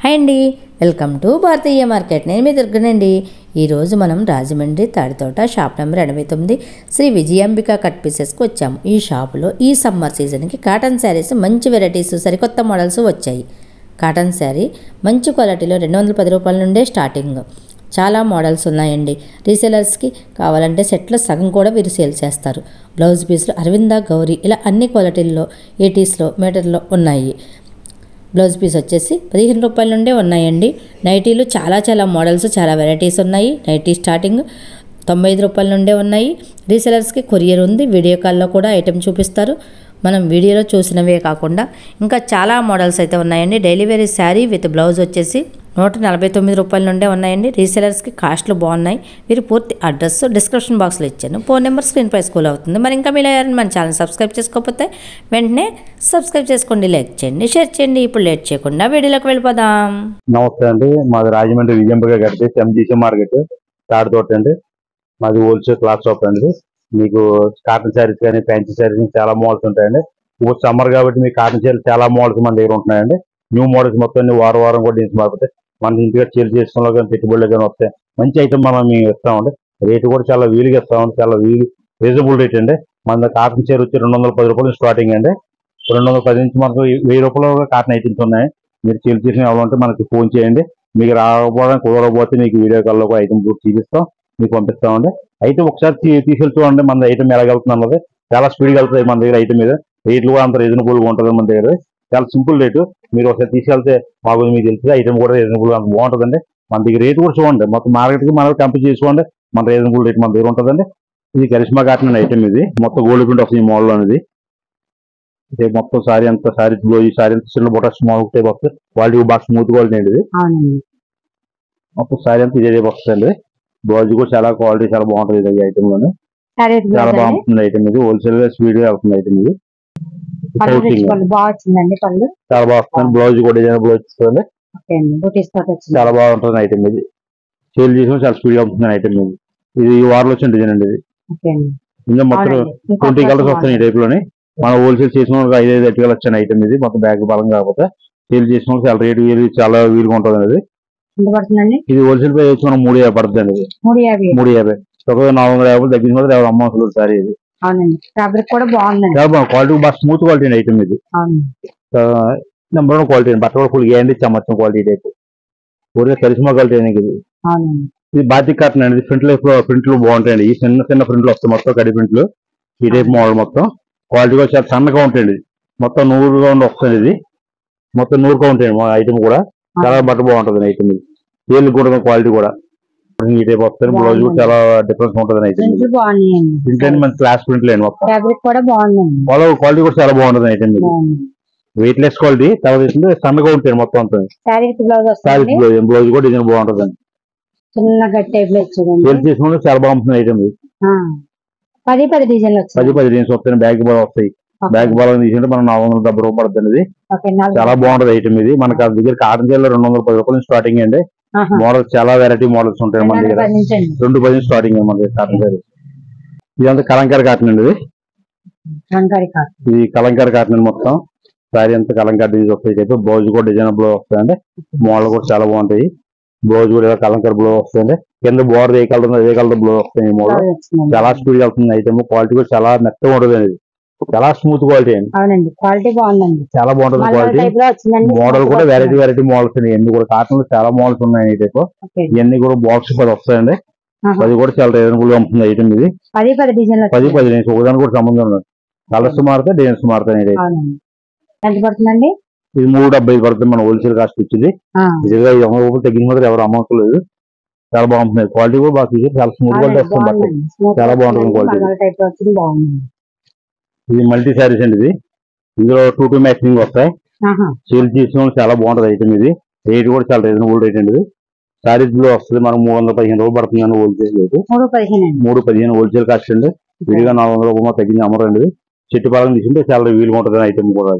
Hi అండి, welcome to Bharatiya market. నేను మీ దుర్గనండి. ఈరోజు మనం Rajahmundry Tadithota shop number 89 Sri Vijayambika cut పీసెస్కి వచ్చాము. ఈ షాపులో ఈ సమ్మర్ సీజన్కి కాటన్ శారీస్ మంచి వెరైటీస్, సరికొత్త మోడల్స్ వచ్చాయి. కాటన్ శారీ మంచి క్వాలిటీలో 210 రూపాయల నుండే స్టార్టింగ్. చాలా మోడల్స్ ఉన్నాయండి. రీసేలర్స్కి కావాలంటే సెట్లో సగం కూడా వీరు సేల్ చేస్తారు. బ్లౌజ్ పీస్లు అరవింద, గౌరీ ఇలా అన్ని క్వాలిటీల్లో 80s మీటర్లో ఉన్నాయి. బ్లౌజ్ పీస్ వచ్చేసి 15 రూపాయల నుండే ఉన్నాయండి. నైటీలు చాలా మోడల్స్, చాలా వెరైటీస్ ఉన్నాయి. నైటీ స్టార్టింగ్ 95 రూపాయల నుండే ఉన్నాయి. రీసెలర్స్కి కొరియర్ ఉంది. వీడియో కాల్లో కూడా ఐటెం చూపిస్తారు. మనం వీడియోలో చూసినవే కాకుండా ఇంకా చాలా మోడల్స్ అయితే ఉన్నాయండి. Daily wear sari with blouse వచ్చేసి 149 రూపాయల నుండే ఉన్నాయండి. రీసెలర్స్కి కాస్ట్లు బాగున్నాయి. మీరు పూర్తి అడ్రస్ డిస్క్రిప్షన్ బాక్స్లో ఇచ్చాను. ఫోన్ నెంబర్ స్క్రీన్ పై స్కూల్ అవుతుంది. మరి ఇంకా మీరు ఎవరైనా మన ఛానల్ సబ్స్క్రైబ్ చేసుకోకపోతే వెంటనే సబ్స్క్రైబ్ చేసుకోండి, లైక్ చేయండి, షేర్ చేయండి. ఇప్పుడు లేట్ చేయకుండా వీడియోలోకి వెళ్ళిపోదాం. నమస్తే అండి, మాది రాజమండ్రి విజయంబిక కడితే ఎంజీసీ మార్కెట్ తాడితోట అండి. మాది హోల్సేల్ క్లాత్ షాప్ అండి. మీకు కాటన్ శారీస్ కానీ ఫ్యాన్సీ శారీస్ చాలా మోడల్స్ ఉంటాయండి. ఇప్పుడు సమ్మర్ కాబట్టి మీకు కాటన్ శారీస్ చాలా మోడల్స్ మన దగ్గర ఉంటున్నాయండి. న్యూ మోడల్స్ మొత్తం వారం కూడా నుంచి మారిపోతాయి. మన ఇంటిగా సేల్ చేసుకోవడంలో కానీ పెట్టుబడులు కానీ వస్తాయి. మంచి ఐటమ్ మనం మేము ఇస్తామండి. రేటు కూడా చాలా వీలుగా ఇస్తామండి. చాలా రీజనబుల్ రేట్ అండి. మన కాటన్ చీర వచ్చి 210 రూపాయలు స్టార్టింగ్ అండి. 210 నుంచి మనకు 1000 రూపాయలు కాటన్ ఐటమ్స్ ఉన్నాయి. మీరు సేల్ చేసిన ఎవరంటే మనకి ఫోన్ చేయండి. మీకు రాకపోవడానికి కుదరకపోతే మీకు వీడియో కాల్లో ఐటమ్ చూపిస్తాం, మీకు పంపిస్తామండి. అయితే ఒకసారి తీసుకెళ్ళి చూడండి మన ఐటమ్ ఎలా వెళ్తుంది అన్నది. చాలా స్పీడ్గా వెళ్తుంది మన దగ్గర ఐటమ్ మీద. రేట్లు కూడా అంత రీజనబుల్గా ఉంటుంది మన దగ్గర. చాలా సింపుల్ రేటు. మీరు ఒకసారి తీసుకెళ్తే మాకు మీకు తెలుస్తుంది. ఐటమ్ కూడా రీజనబుల్గా అంత బాగుంటుందండి. మన దగ్గర రేటు కూడా చూడండి. మొత్తం మార్కెట్కి మనం కంపేర్ చేసుకోండి. మన రీజనబుల్ రేట్ మన దగ్గర ఉంటుందండి. ఇది కరిష్మా కాటన్ ఐటమ్. ఇది మొత్తం గోల్డ్ ప్రింట్ వస్తుంది ఈ మోడల్ అనేది. ఇదే మొత్తం సారీ అంతా సారీ బ్లౌజ్ సారీ అంతా చిన్న బొట్ట స్మాల్ టైప్ వస్తుంది. క్వాలిటీ బాగా స్మూత్ క్వాలిటీ అండి. ఇది మొత్తం సారీ అంతా ఇదే టైప్ వస్తుంది. బ్లౌజ్ కూడా చాలా క్వాలిటీ చాలా బాగుంటుంది. ఇది ఐటమ్ లోనే చాలా బాగుంటుంది ఐటమ్. ఇది హోల్సేల్ గా స్పీడ్ గా వెళ్తుంది ఐటమ్. ఇది చాలా బాగుంటుంది. బ్లౌజ్ కూడా డిజైన్ బ్లౌజ్ ఇస్తుంది. చాలా బాగుంటుంది ఐటమ్. ఇది సేల్ చేసుకుని చాలా స్పీడ్ గా ఉంటుంది ఐటమ్. ఇది ఈ వారంలో వచ్చిన డిజైన్ అండి. ఇది ఇంకా మొత్తం 20 కలర్స్ వస్తాయి ఈ టైప్ లోని. మనం హోల్సేల్ చేసిన 5 కలర్స్ వచ్చాను ఐటమ్. ఇది మొత్తం బ్యాగ్ బలం కాకపోతే సేల్ చేసిన చాలా రేటు చాలా వీలుగా ఉంటుంది అండి. ఇది హోల్సేల్ ప్రైస్ వచ్చి మనం 350 పడుతుంది అండి. 350 450 తగ్గింది మాత్రం ఎవరు అమ్మవసరం సారీ. ఇది క్వాలిటీ బాగా స్మూత్ క్వాలిటీ అండి ఐటమ్. ఇది నెంబర్ 1 క్వాలిటీ అండి. బట్ట కూడా ఫుల్ గ్యారంటీ ఇచ్చాము క్వాలిటీ టైప్. పూర్తిగా కరిష్మా క్వాలిటీ అండి. ఇది బాతిక్ కాటన్ అండి. ప్రింట్లు బాగుంటాయండి. ఈ చిన్న ప్రింట్లు వస్తాయి మొత్తం కడి ప్రింట్లు. ఈ టైప్ మోడల్ మొత్తం క్వాలిటీ కూడా చాలా సన్నగా ఉంటాయండి. మొత్తం 100 కౌంట్ వస్తుంది. ఇది మొత్తం 100 కౌంట్ అండి ఐటమ్ కూడా. చాలా బట్ట బాగుంటుంది ఐటమ్. ఇది ఏళ్ళు కూడా క్వాలిటీ కూడా ఈ టైప్ వస్తుంది. బ్లౌజ్ కూడా చాలా డిఫరెన్స్ ఉంటుంది ఐటమ్. ప్రింట్ మంచి క్లాస్ ప్రింట్లు అండి. మొత్తం క్వాలిటీ కూడా చాలా బాగుంటుంది ఐటమ్. వెయిట్ లెస్ క్వాలిటీ తర్వాత సన్నగా ఉంటాయి మొత్తం అంతా. బ్లౌజ్ కూడా డిజైన్ బాగుంటుంది అండి. సేల్ చేసుకుంటే చాలా బాగుంటుంది ఐటమ్. 10 డిజైన్స్ వస్తాయి. బ్యాగ్ బాల్ వస్తాయి. బ్యాగ్ బాల్ తీసుకుంటే మనం 470 రూపాయలు పడుతుంది. చాలా బాగుంటుంది ఐటమ్. ఇది మనకు దగ్గర కాటన్ చీరలో 210 రూపాయలు స్టార్టింగ్ అండి. మోడల్స్ చాలా వెరైటీ మోడల్స్ ఉంటాయి మన దగ్గర. 210 స్టార్టింగ్ మన దగ్గర కాటన్ శారీ. ఇదంతా కలంకారీ కాటన్ అండి. ఇది కలంకారీ కాటన్ అండి. మొత్తం శారీ అంతా కలంకారీ డిజైన్ వస్తాయి. బ్లౌజ్ కూడా డిజైన్ బ్లౌజ్ వస్తాయండి. మోడల్ కూడా చాలా బాగుంటాయి. బ్లౌజ్ కూడా కలంకారీ బ్లౌజ్ వస్తాయండి. కింద బోర్డర్ ఏ కలర్ అదే కలర్ బ్లౌజ్ వస్తాయి. మోడల్ చాలా స్పీడ్ వెళ్తుంది ఐటమ్. క్వాలిటీ కూడా చాలా మెత్తగా ఉంటుంది అండి. చాలా స్మూత్ క్వాలిటీ అండి. చాలా బాగుంటుంది క్వాలిటీ. మోడల్ కూడా వెరైటీ మోడల్స్ అండి. ఇవన్నీ కూడా కాటన్ లో చాలా మోడల్స్ ఉన్నాయి. ఈ టైప్ ఇవన్నీ కూడా బాక్స్ 10 వస్తాయండి. 10 కూడా చాలా రీజనబుల్ గా ఉంటుంది ఐటమ్. ఇది 10 డిజైన్స్ ఒకదానికి కూడా సంబంధం ఉండదు. కలర్స్ మారుతాయి, డిజైన్స్ మారుతాయి. ఇది 370 పడుతుంది మన హోల్సేల్ కాస్ట్ ఇచ్చింది. ఇదిగా 100 రూపాయలు తగ్గిన మాత్రం ఎవరు అమౌంట్ లేదు. చాలా బాగుంటుంది. క్వాలిటీ కూడా బాగా చాలా స్మూత్ క్వాలిటీ వస్తుంది. చాలా బాగుంటుంది క్వాలిటీ. ఇది మల్టీ శారీస్ అండి. ఇది ఇందులో 2 మ్యాచింగ్ వస్తాయి. సేల్ చేసిన చాలా బాగుంటుంది ఐటమ్. ఇది రేట్ కూడా చాలా రీజనబుల్ రేట్ అండి. ఇది శారీస్ లో వస్తుంది. మనం 315 రూపాయలు పడుతుంది అండి హోల్సేల్ రేటు. 315 హోల్సేల్ కాస్ట్ అండి. విడిగా 400 రూపాయలు తగ్గింది అమ్మరండి. చెట్టు పాలన తీసుకుంటే చాలా వీలుగా ఉంటుంది ఐటమ్ కూడా.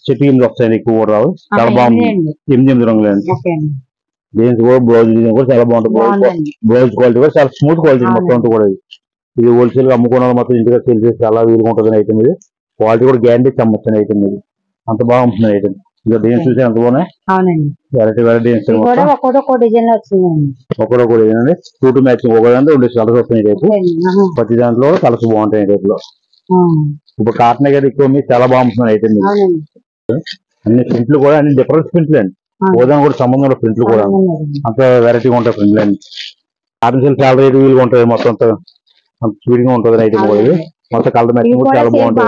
చెట్టు 8 వస్తాయండి. ఎక్కువ కూడా రావు. చాలా బాగుంది. 8 రంగులు అండి. దీనికి కూడా బ్లౌజ్ కూడా చాలా బాగుంటుంది. బ్లౌజ్ క్వాలిటీ కూడా చాలా స్మూత్ క్వాలిటీ మొత్తం అంతా కూడా. ఇది హోల్సేల్ గా అమ్ముకోవడం మొత్తం ఇంటిగా సేల్ చేసి చాలా వీలుగా ఉంటుంది ఐటమ్. ఇది క్వాలిటీ కూడా గ్యారంటీ చమ్మొచ్చిన ఐటమ్. ఇది అంత బాగుంటుంది ఐటమ్. ఇంకా డిజైన్స్ చూసి ఎంత బాగున్నాయి. అవునండి. వెరైటీ వెరైటీ డిజైన్స్ ఇవి కూడా ఒక్కొక్క డిజైన్ లో వచ్చినాయండి. ఒక్కొక్క డిజైన్ అండి. 2 to మ్యాచింగ్ ఒకదాంట్లో 2 కలర్స్ వస్తున్నాయి రేపు. ప్రతి దాంట్లో కలర్స్ బాగుంటాయి రేపు లో. ఇప్పుడు కాటన్ గారు ఎక్కువ మీకు చాలా బాగుంటున్నాయి ఐటమ్. అన్ని ప్రింట్లు కూడా అన్ని డిఫరెంట్ ప్రింట్లు అండి. ఓదాని కూడా సంబంధం ఉన్న ప్రింట్లు కూడా అంత వెరైటీగా ఉంటాయి ప్రింట్లు అండి. కాటన్ సిల్క్ చాలా రేటు వీలుగా ఉంటుంది. మొత్తం అంత స్పీడ్ గా ఉంటుంది ఐటమ్ కూడా. ఇది మొత్తం కలర్ మ్యాచింగ్ కూడా చాలా బాగుంటుంది.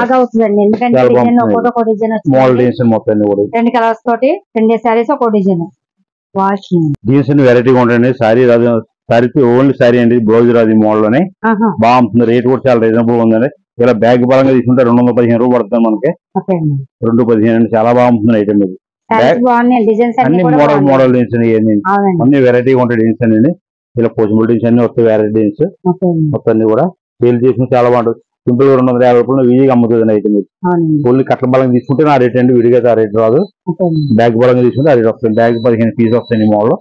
చాలా బాగుంటుంది మోడల్ డిజైన్స్ మొత్తం కూడా 2 కలర్స్ తోటి 2 సారీస్ ఒక డిజైన్. జీన్స్ వెరైటీగా ఉంటాయండి. సారీ రాదు, సారీ ఓన్లీ సారీ అండి. బ్లౌజ్ రాదు మోడల్ లోనే బాగుంటుంది. రేట్ కూడా చాలా రీజనబుల్ ఉందండి. ఇలా బ్యాగ్ పరంగా తీసుకుంటే 215 రూపాయలు పడుతుంది మనకి. 215 అండి. చాలా బాగుంటుంది ఐటమ్ ఇది. అన్ని మోడల్ డిజైన్స్ అన్ని వెరైటీగా ఉంటాయి డిజైన్స్ అండి. ఇలా పోసిబుల్ డిజైన్స్ అన్ని వస్తాయి వెరైటీ డిజైన్స్ మొత్తం అన్ని కూడా సేల్ చేసిన చాలా బాగుంటుంది. సింపుల్ 250 రూపాయలు ఈజీగా అమ్ముతుంది ఐటమ్ ఇది. ఓన్లీ కట్ల బలంగా తీసుకుంటే ఆ రేట్ అండి. విడిగా ఆ రేట్ రాదు. బ్యాగ్ బలంగా తీసుకుంటే ఆ రేట్ వస్తుంది. బ్యాగ్ 15 పీస్ వస్తాయి మోడల్.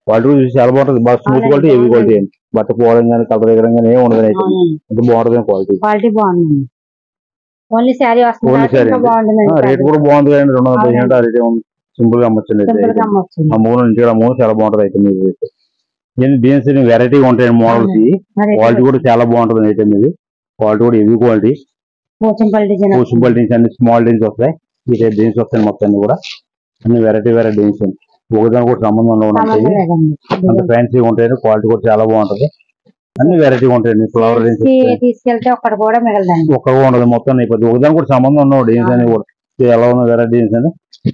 క్వాలిటీ చూసి చాలా బాగుంటుంది. బాగా స్మూత్ క్వాలిటీ, హెవీ క్వాలిటీ అండి. బట్ట పోవడం కానీ కలర్ ఎగరం కానీ ఏమి ఉండదు ఐటమ్. అంత బాగుంటుంది క్వాలిటీ బాగుంది. ఓన్లీ సారీ రేట్ కూడా బాగుంది కదండి. 215 ఆ రేట్ సింపుల్ గా అమ్మొచ్చండి. ఆ మూడు నుంచి మూడు చాలా బాగుంటుంది ఐటమ్ ఇది. డిజైన్స్ వెరైటీగా ఉంటాయండి. మోడల్స్ క్వాలిటీ కూడా చాలా బాగుంటుంది ఐటమ్ ఇది. క్వాలిటీ కూడా హెవీ క్వాలిటీ. సింపుల్ డిజైన్స్ అన్ని స్మాల్ డిజైన్స్ వస్తాయి. ఈ టైప్ డిజైన్స్ వస్తాయి మొత్తం అన్ని కూడా. అన్ని వెరైటీ వెరైటీ డిజైన్స్ అండి. ఒకదాని కూడా సంబంధంలో ఉంటాయి. అంత ఫ్యాన్సీగా ఉంటాయి. క్వాలిటీ కూడా చాలా బాగుంటుంది. అన్ని వెరైటీగా ఉంటాయండి. ఫ్లవర్ తీసుకెళ్తే ఒక్కడ కూడా మిగలదండి. ఒక్క ఉండదు మొత్తం అయిపోతుంది. ఒకదాని కూడా సంబంధం ఉన్న డిజైన్స్ అన్ని కూడా ఎలా ఉన్న వెరైటీ డిజైన్స్ అని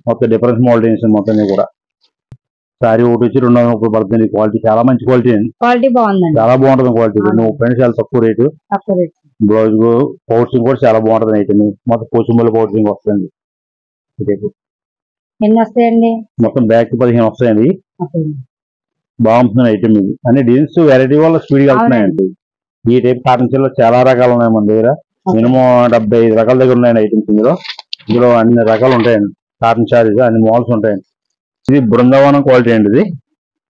మొత్తం డిఫరెన్స్ మోడల్ డిజైన్స్ మొత్తం కూడా. సారీ ఒకటి వచ్చి 230 పడుతుంది. క్వాలిటీ చాలా మంచి క్వాలిటీ అండి. క్వాలిటీ బాగుంది, చాలా బాగుంటుంది క్వాలిటీ. 230 చాలా తక్కువ రేటు. బ్లౌజ్ పౌచింగ్ కూడా చాలా బాగుంటుంది ఐటమ్. మొత్తం పోచింబల్ పౌచింగ్ వస్తుంది. ఎన్ని వస్తాయండి? మొత్తం బ్యాగ్ 15 వస్తాయండి. బాగుంటుంది ఐటమ్ ఇది. అన్ని డిజైన్స్ వెరైటీ వల్ల స్పీడ్ గా వెళ్తున్నాయండి. ఈ టైప్ కాటన్ చీరలో చాలా రకాలు ఉన్నాయి మన దగ్గర. మినిమం 75 రకాల దగ్గర ఉన్నాయండి ఐటమ్స్. ఇందులో అన్ని రకాలు ఉంటాయండి. కాటన్ శారీస్ అన్ని మోడల్స్ ఉంటాయండి. ఇది బృందావనం క్వాలిటీ అండి. ఇది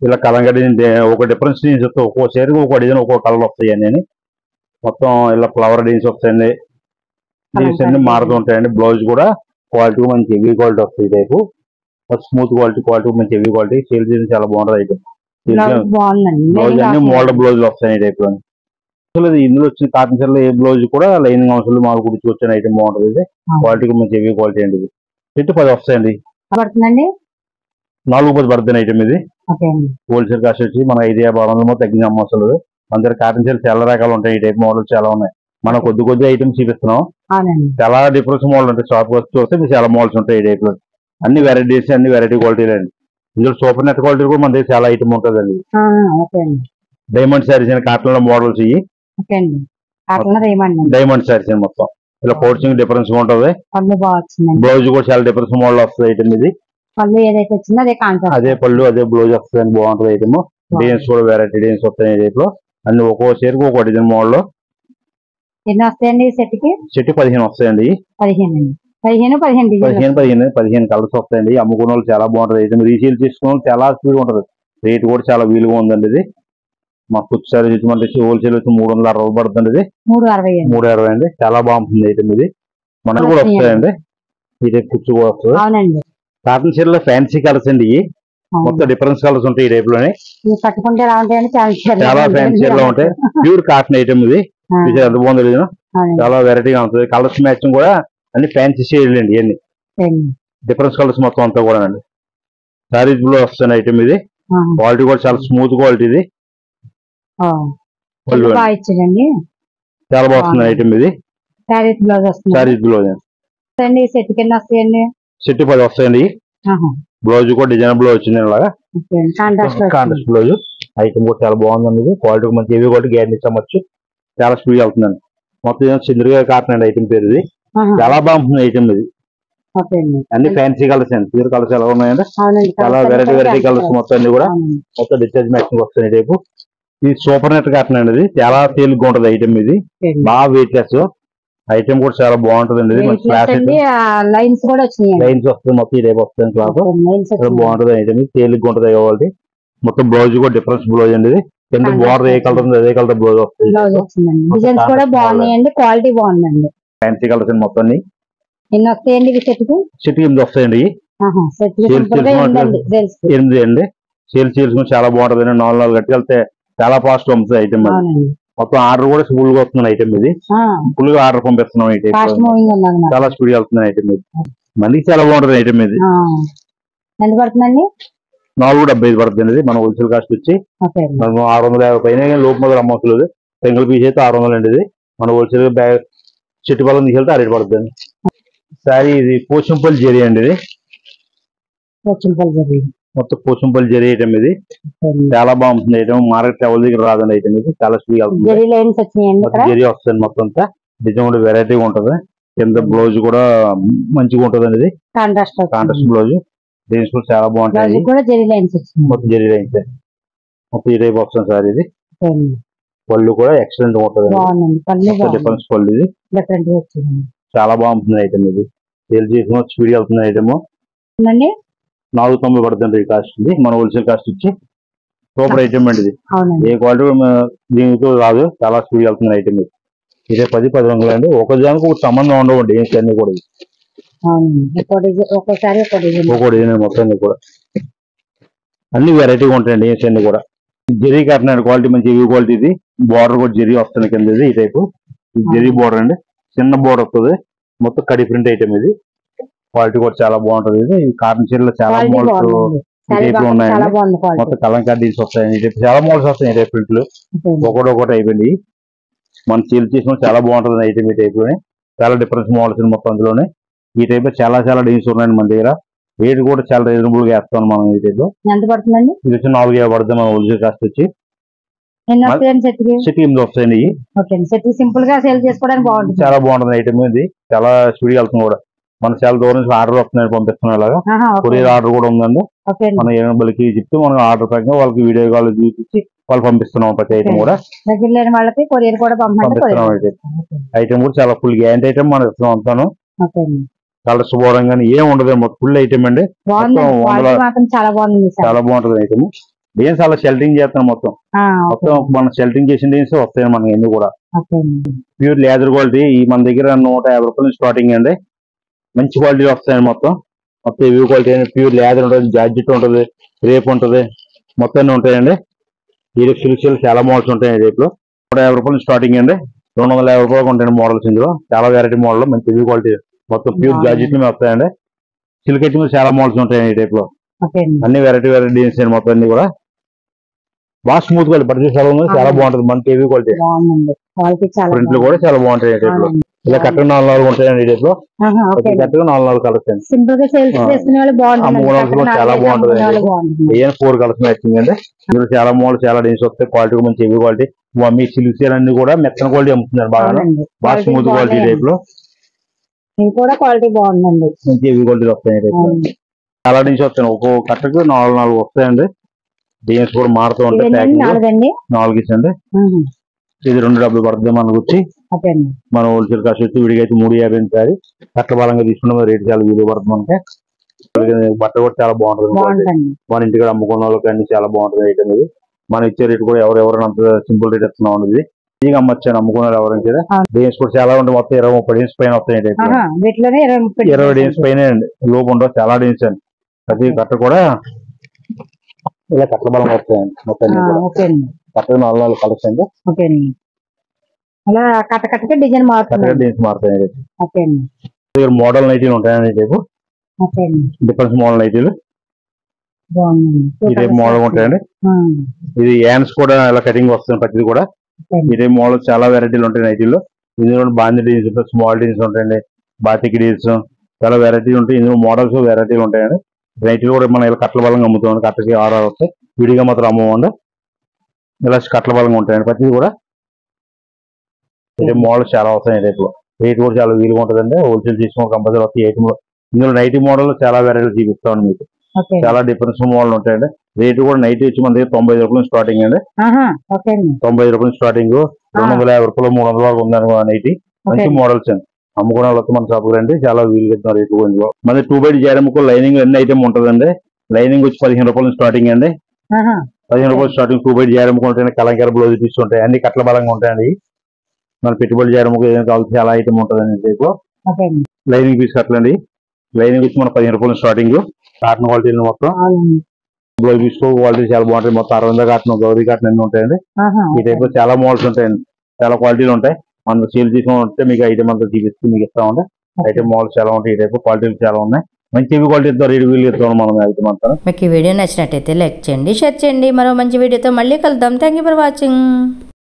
ఇలా కలంగా డిజైన్ ఒక డిఫరెన్స్ డిజైన్స్ వస్తాయి. ఒక్కో శారీకి ఒక్కో డిజైన్ ఒక్కో కలర్ వస్తాయి అని మొత్తం ఇలా ఫ్లవర్ డిజైన్స్ వస్తాయండి. డిజైన్స్ అన్ని మారుతూ ఉంటాయండి. బ్లౌజ్ కూడా క్వాలిటీ మంచి హెవీ క్వాలిటీ వస్తాయి. టైపు స్మూత్ క్వాలిటీ మంచి హెవీ క్వాలిటీ. సేల్ చేయడం చాలా బాగుంటుంది ఐటమ్. బ్లౌజ్ అన్ని మోడల్ బ్లౌజ్ వస్తాయి ఈ టైప్ లో. ఇందులో వచ్చిన కాటన్ చీరలో ఏ బ్లౌజ్ కూడా లైనింగ్ అవసరం మాకు గుర్తుకొచ్చిన ఐటమ్ బాగుంటుంది. ఇది క్వాలిటీ మంచి హెవీ క్వాలిటీ అండి. ఇది సెట్ 10 వస్తాయండి. 4 పడుతుంది ఐటమ్. ఇది హోల్సేల్ కాస్ట్ వచ్చి మన 500 తగ్గిన అమ్మవసలు. మన దగ్గర కాటన్ చీరలు చాలా రకాలు ఉంటాయి. ఈ టైప్ మోడల్ చాలా ఉన్నాయి. మనం కొద్ది ఐటమ్స్ చూపిస్తున్నాం. చాలా డిఫరెన్స్ మోడల్ ఉంటాయి. షాప్ వచ్చి చూస్తే చాలా మోడల్స్ ఉంటాయి ఈ టైప్ లో. అన్ని వెరైటీస్ అన్ని వెరైటీ క్వాలిటీలు అండి. ఇందులో సూపర్ నెట్ క్వాలిటీ కూడా మన దగ్గర చాలా ఐటమ్ ఉంటుందండి. డైమండ్ శారీస్ అని కాటన్ లో మోడల్స్ ఇవి డైమండ్ శారీస్ అని మొత్తం ఇలా పౌచింగ్ డిఫరెన్స్ గా ఉంటుంది. బ్లౌజ్ కూడా చాలా డిఫరెన్స్ మోడల్ వస్తుంది ఐటమ్. ఇది అదే పళ్ళు అదే బ్లౌజ్ వస్తుంది. బాగుంటుంది ఐటమ్. డిజైన్స్ కూడా వెరైటీ డిజైన్స్ వస్తాయి ఈ టైప్ లో. అన్ని ఒక్కో చీరకు ఒక్కో డిజైన్ మోడల్ లో. సెట్ 15 వస్తాయండి. 15 కలర్స్ వస్తాయండి. అమ్ముకున్న వాళ్ళు చాలా బాగుంటుంది ఐటమ్. రీసేల్ చేసుకున్న వాళ్ళు చాలా స్పీడ్ ఉంటుంది. రేట్ కూడా చాలా వీలుగా ఉందండి. ఇది మా కుర్చీ సారీ వచ్చి హోల్సేల్ వచ్చి 360 రూపాయలు పడుతుంది. ఇది 360 అండి. చాలా బాగుంటుంది ఐటమ్. ఇది మనకు కూడా వస్తాయండి. ఈ టైప్ కుర్చీ కూడా వస్తుంది. కాటన్ చీరలో ఫ్యాన్సీ కలర్స్ అండి. ఇవి మొత్తం డిఫరెన్స్ కలర్స్ ఉంటాయి ఈ టైప్ లోనే. చాలా ఫ్యాన్సీ చీరలో ఉంటాయి. Pure cotton item. ఇది ఎంత బాగుంది. చాలా వెరైటీగా ఉంటుంది. కలర్స్ మ్యాచింగ్ కూడా అన్ని ఫ్యాన్సీ షేడ్లు అండి. ఇవన్నీ డిఫరెన్స్ కలర్స్ మొత్తం అంతా కూడా అండి. సారీస్ బ్లూ వస్తుంది ఐటమ్. ఇది క్వాలిటీ కూడా చాలా స్మూత్ క్వాలిటీ. ఇది చాలా బాగుంది ఐటమ్. ఇది సారీస్ బ్లౌజ్ సెట్ 10 వస్తాయండి. బ్లౌజ్ కూడా డిజైన్ బ్లౌజ్ వచ్చింది. అలాగా కాంట్రాస్ట్ బ్లౌజ్ ఐటమ్ కూడా చాలా బాగుందండి. ఇది క్వాలిటీ మంచి హెవీ క్వాలిటీ గ్యారెంటీ ఇవ్వచ్చు. చాలా స్పీడ్ అవుతుందండి. మొత్తం చంద్రగా కాటన్ అండి ఐటమ్ పేరు. ఇది చాలా బాగుంటుంది ఐటమ్. ఇది అన్ని ఫ్యాన్సీ కలర్స్ అండి. ప్యూర్ కలర్స్ ఎలా ఉన్నాయండి. చాలా వెరైటీ కలర్స్ మొత్తం అన్ని కూడా మొత్తం డిశ్చార్జ్ మ్యాచింగ్ వస్తాయి టైపు. ఇది సూపర్ నెట్ కాటన్ అండి. ఇది చాలా తేలిగ్గా ఉంటుంది ఐటమ్. ఇది బాగా వెయిట్ లెస్ ఐటమ్ కూడా చాలా బాగుంటుంది అండి. లైన్స్ వస్తుంది మొత్తం ఈ టైప్ వస్తుంది. క్లాత్ బాగుంటుంది ఐటమ్. తేలిగ్గా ఉంటుంది కాబట్టి మొత్తం బ్లౌజ్ కూడా డిఫరెన్స్ బ్లౌజ్ అండి. ఇది కింద బోర్డర్ ఏ కలర్ ఉంది అదే కలర్ బ్లౌజ్ వస్తుంది. ఫ్యాన్సీ కలర్స్ మొత్తం ఎన్ని వస్తాయండి ఇవి సెట్కి? సెట్కి 8 వస్తాయండి. సెట్ Sales సింపుల్ గా చేసుకున్నట్టు ఉందండి సేల్స్. 8 అండి. సేల్స్ చేసుకుని చాలా బాగుంటుంది. 4 గట్టుకెళ్తే చాలా ఫాస్ట్ అమ్ముతుంది ఐటమ్. అవునండి. మొత్తం ఆర్డర్ కూడా ఫుల్ గా వస్తుంది ఐటమ్ ఇది. ఫుల్ గా ఆర్డర్ పంపిస్తున్నాం ఈ టైప్. ఫాస్ట్ మూవింగ్ ఉందండి. చాలా స్పీడ్ గా వెళ్తుంది ఐటమ్ ఇది. మందికి చాలా బాగుంటుంది ఐటమ్ ఇది. ఎంత పడుతుందండి? 475 పడుతుంది ఇది. మన హోల్సేల్ కాస్ట్ వచ్చి మనం 650 పైన లోపు మొదలు అమ్మవట్లేదు. సింగిల్ పీస్ అయితే 600 అండి ఇది. మన హోల్సేల్ బ్యాగ్ చెట్టు బలం తీసుకెళ్తే ఆ రేట్ పడుతుంది. సారీ ఇది పోచంపల్లి జరీ అండి. ఇది మొత్తం పోచంపల్లి జరీ ఐటమ్ ఇది. చాలా బాగుంటుంది ఐటమ్. మార్కెట్ ఎవరి దగ్గర రాదండి ఐటమ్ ఇది. చాలా స్పీడ్ అవుతుంది. జరీ వస్తుంది మొత్తం అంతా. డిజైన్ కూడా వెరైటీగా ఉంటది. కింద బ్లౌజ్ కూడా మంచిగా ఉంటది అండి. ఇది కాంట్రాస్ట్ బ్లౌజ్. దీని కూడా చాలా బాగుంటాయి. మొత్తం జరీ లైన్స్ మొత్తం ఈ టైప్ వస్తుంది సార్. ఇది పళ్ళు కూడా ఎక్సలెంట్ ఉంటుంది. డిఫరెన్స్ పళ్ళు ఇది చాలా బాగుంటుంది ఐటమ్ ఇది. సేల్ చేసుకుని స్పీడ్ అవుతుంది ఐటమ్. 490 పడుతుంది కాస్ట్ ఇది. మన హోల్సేల్ కాస్ట్ వచ్చి సూపర్ ఐటమ్ అండి ఇది. ఏ క్వాలిటీ దీనితో రాదు. చాలా స్పీడ్ వెళ్తుంది ఐటమ్ ఇది. ఇదే 10 రంగులు అండి. ఒక దానికి ఒక సంబంధం ఉండవండి అన్ని కూడా. ఒక్కో డిజైన్ మొత్తం కూడా అన్ని వెరైటీగా ఉంటాయండి అన్ని కూడా. జెరీ కాటన్ క్వాలిటీ మంచి హెవీ క్వాలిటీ ఇది. బార్డర్ కూడా జెరీ వస్తుంది కింద. ఇది ఈ టైపు జెరీ బార్డర్ అండి. చిన్న బార్డర్ వస్తుంది. మొత్తం కడి ప్రింట్ ఐటమ్ ఇది. క్వాలిటీ కూడా చాలా బాగుంటది. ఇది కాటన్ చీరలో చాలా మోడల్స్ ఈ టైప్ లో ఉన్నాయండి. మొత్తం కలంకారీ డీల్స్ వస్తాయండి. ఈ టైప్ చాలా మోడల్స్ వస్తాయి. ఈ టైప్ ప్రింట్లు ఒకటి అయిపోయింది. మన చీర తీసుకుని చాలా బాగుంటుంది ఐటమ్. ఈ టైప్ లోనే చాలా డిఫరెన్స్ మోడల్స్ మొత్తం అందులోనే. ఈ టైప్ లో చాలా డీల్స్ ఉన్నాయండి మన దగ్గర. రేట్ కూడా చాలా రీజనబుల్ గా వేస్తాం మనం. ఈ టైప్ లో ఎంత పడుతుందండి? ఇది వచ్చి 450 పడుతుంది. మన హోల్సేల్ కాస్ట్ వచ్చి సెట్ 8 వస్తాయండి. సింపుల్ గా సేల్ చేసుకోవడానికి బాగుంటుంది. చాలా బాగుంటుంది ఐటమ్ ఇది. చాలా స్పీడ్ వెళ్తుంది కూడా. మన చాలా దూరం నుంచి ఆర్డర్ వస్తున్నాయి పంపిస్తున్నాం. ఇలాగా కొరియర్ ఆర్డర్ కూడా ఉందండి. మనం ఏ నెంబర్కి చెప్తే మనం ఆర్డర్ ప్రకారం వాళ్ళకి వీడియో కాల్ చూపించి వాళ్ళు పంపిస్తున్నాం. ప్రతి ఐటమ్ కూడా వాళ్ళకి కొరియర్ కూడా పంపిస్తున్నాం. ఐటమ్ కూడా చాలా ఫుల్ గ్యారంటీ ఐటమ్ మనం ఇస్తున్నాం అంతాను. కలర్స్ పోవడం కానీ ఏం ఉండదు. ఫుల్ ఐటమ్ అండి. చాలా బాగుంటుంది ఐటమ్. డిజైన్స్ అలా షెల్టింగ్ చేస్తాను మొత్తం. మనం షెల్టింగ్ చేసిన డిజైన్స్ వస్తాయి మనకి ఎన్ని కూడా. Pure leather quality. ఈ మన దగ్గర 150 రూపాయలు స్టార్టింగ్ అండి. మంచి క్వాలిటీ వస్తాయండి. మొత్తం హెవీ క్వాలిటీ అండి. ప్యూర్ లేదర్ ఉంటుంది. జార్జెట్ ఉంటుంది. రేప్ ఉంటుంది. మొత్తం ఉంటాయండి. ఈ సిల్క్ చాలా మోడల్స్ ఉంటాయి. రేపు 150 రూపాయలు స్టార్టింగ్ అండి. 250 రూపాయలు ఉంటాయండి మోడల్స్. ఇందులో చాలా వెరైటీ మోడల్ మంచి హెవీ క్వాలిటీ మొత్తం ప్యూర్ జార్జెట్ వస్తాయండి. సిల్క్ ఐటమ్స్ చాలా మోడల్స్ ఉంటాయండి. ఈ టైప్ లో అన్ని వెరైటీ డిజైన్స్ అండి. మొత్తం అన్ని కూడా బాగా స్మూత్ గా పర్చేస్ చాలా బాగుంటుంది. మనకి హెవీ క్వాలిటీ ప్రింట్లు కూడా చాలా బాగుంటాయి. ఈ టైప్ లో ఇలా కట్టగా 4 ఉంటాయండి. ఈ టైప్ లో కట్టగా 4 కలర్స్ అండి. అమ్ముకోవడానికి చాలా బాగుంటుంది. 4 కలర్స్ మ్యాచింగ్ అండి. ఇందులో చాలా మోడల్ చాలా డిజైన్స్ వస్తాయి. క్వాలిటీ మంచి హెవీ క్వాలిటీ. మీ సిల్క్ అన్ని కూడా మెత్తన క్వాలిటీ అమ్ముతున్నారు. బాగా స్మూత్ క్వాలిటీ టైప్ లో క్వాలిటీ బాగుందండి. మంచి హెవీ క్వాలిటీ వస్తాయి. చాలా డిజైన్స్ వస్తాయి. ఒక్కో కట్టకు 4 వస్తాయండి. డిజైన్స్ కూడా మారుతూ ఉంటాయి. 4 ఇచ్చండి. ఇది 270 పడుతుంది మనకు వచ్చి. మన హోల్సేల్ కాస్ట్ వచ్చి విడిగా అయితే 350 సారీ. కట్ల బలంగా తీసుకున్న రేట్ చాలా విలువ పడుతుంది మనకి. బట్ట కూడా చాలా బాగుంటుంది. మన ఇంటికి అమ్ముకున్న వాళ్ళకి అన్ని చాలా బాగుంటుంది ఐటమ్ ఇది. మనం ఇచ్చే రేట్ కూడా ఎవరైనా అంత సింపుల్ రేట్ ఇస్తున్నాం ఇది. ఇక అమ్మొచ్చాను అమ్ముకున్నారు ఎవరైనా. డిజైన్స్ కూడా చాలా ఉంటాయి. మొత్తం 20-30 డిజైన్స్ పైన వస్తాయి. 20 డిజైన్స్ పైన లోపు ఉండవు. చాలా డిజైన్స్ అండి. ప్రతి కట్ట కూడా ఇలా కట్ల బలం వస్తాయండి. మొత్తం కట్ట 4 కలర్స్ అండి. డిజైన్స్ మారుతాయండి. మోడల్ నైటీలు ఉంటాయండి. రేపు డిఫరెన్స్ మోడల్ నైటీలు ఇదే మోడల్ ఉంటాయండి. ఇది హ్యాండ్స్ కూడా ఇలా కటింగ్ వస్తుంది. ప్రతిది కూడా ఇదే మోడల్ చాలా వెరైటీలు ఉంటాయి నైటీల్లో. ఇందులో బాందీ డిజైన్స్ ఉంటాయి. స్మాల్ డిజైన్స్ ఉంటాయండి. బాతిక్ డిజైన్స్ చాలా వెరైటీలు ఉంటాయి. ఇందులో మోడల్స్ వెరైటీలు ఉంటాయండి. నైటీలు కూడా మనం ఇలా కట్ల బలంగా అమ్ముతామండి. కట్టకి 6 వస్తాయి. విడిగా మాత్రం అమ్మమండి. ఇలా కట్ల బలంగా ఉంటాయండి. ప్రతిది కూడా ఇదే మోడల్స్ చాలా వస్తాయి. రేట్ కూడా చాలా వీలుగా ఉంటుందండి. హోల్సేల్ తీసుకుని కంపల్సరీ వస్తాయి. ఇందులో నైటీ మోడల్ చాలా వెరైటీలు చూపిస్తామండి మీకు. చాలా డిఫరెన్స్ మోడల్ ఉంటాయండి. రేటు కూడా నైట్ వచ్చి మన దగ్గర 95 రూపాయలు స్టార్టింగ్ అండి. 95 రూపాయలు స్టార్టింగ్. 250 రూపాయలు 300 వరకు ఉందని నైటీ. మంచి మోడల్స్ అండి. అమ్ముకునే వాళ్ళకి మన షాప్ రండి. చాలా వీలుగా రేటు ఇందులో మన 2 బయట చేయడానికి లైనింగ్ అన్ని ఐటమ్ ఉంటుందండి. లైనింగ్ వచ్చి 15 రూపాయలు స్టార్టింగ్ అండి. 15 రూపాయలు స్టార్టింగ్. 2 బయట చేయడానికి కలంకారీ బ్లౌజ్ పీస్ ఉంటాయి. అన్ని కట్ల బలంగా ఉంటాయండి. మన పెట్టుబడి చేయడానికి ఏదైనా కావాల్సి చాలా ఐటమ్ ఉంటుందండి. రేపు లైనింగ్ పీస్ కట్టలండి. లైనింగ్ పీస్ మన 15 రూపాయలు స్టార్టింగ్. కాటన్ క్వాలిటీలు మొత్తం. అవునండి. బ్లౌజ్ పీస్ క్వాలిటీ చాలా బాగుంటాయి. మొత్తం అరవింద కాటన్, గౌరీ కాటన్ అన్ని ఉంటాయండి. ఆహా. ఈ టైప్ లో చాలా మోడల్స్ ఉంటాయండి. చాలా క్వాలిటీలు ఉంటాయి. మనం సేల్ తీసుకుంటే మీకు ఐటమ్ అంతా చూపిస్తూ మీకు ఇస్తామండి. ఐటమ్ మోడల్స్ చాలా ఉంటాయి. ఈ టైప్ క్వాలిటీలు చాలా ఉన్నాయి. మంచి క్వాలిటీ ఇస్తాం, రేటు వీలు ఇస్తాం మనం ఐటమ్ అంతా. మీకు ఈ వీడియో నచ్చినట్టయితే లైక్ చేయండి, షేర్ చేయండి. మరో మంచి వీడియోతో మళ్ళీ కలుద్దాం. Thank you for watching.